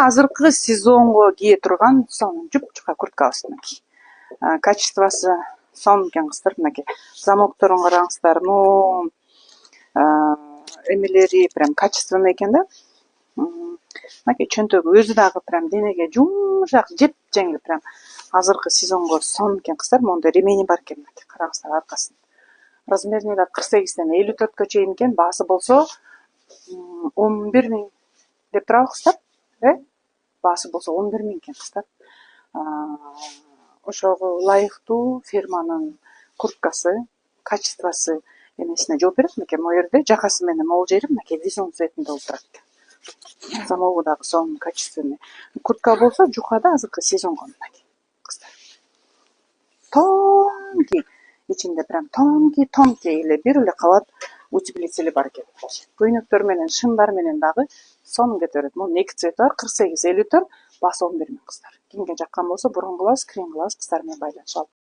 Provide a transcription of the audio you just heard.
Азыркы сезонго кие турган сонун жуп-жука курткабыз мынакей. Качествосы сонун экен кыздар. Мынакей замокторун караңыздар. Эмелери прям качественный экен да. Мынакей чөнтөгү өзү дагы прям денеге жумшак, жеп жеңил прям. Азыркы сезонго сонун экен кыздар. Мондай ремени бар экен. Караңыздар аркасын. Размерine да 48ден 54кө чейин экен. Баасы болсо 11 миң деп турабы кыздар. Баасы болсо 11 миң экен кыздар. Ошого ылайыктуу фирманын курткасы, качествосы эмесине жооп берет. Мынакей могу жерде жакасы менен могул жери мынакей визон цветинде болуп турат. Замогу дагы сонун качественный. Куртка болсо жукада азыркы сезонго мынакей кыздар. Тонкий, ичинде прям тонкий эле бир эле кабат утеплители бар экен. Көйнөктөр менен, шымдар менен дагы сонун кете берет. Мунун эки цвети бар, 48-54, баасы 11 миң кыздар. Кимге жаккан болсо бурун кылабыз, скрин кылабыз, кыздар менен байланыша алат.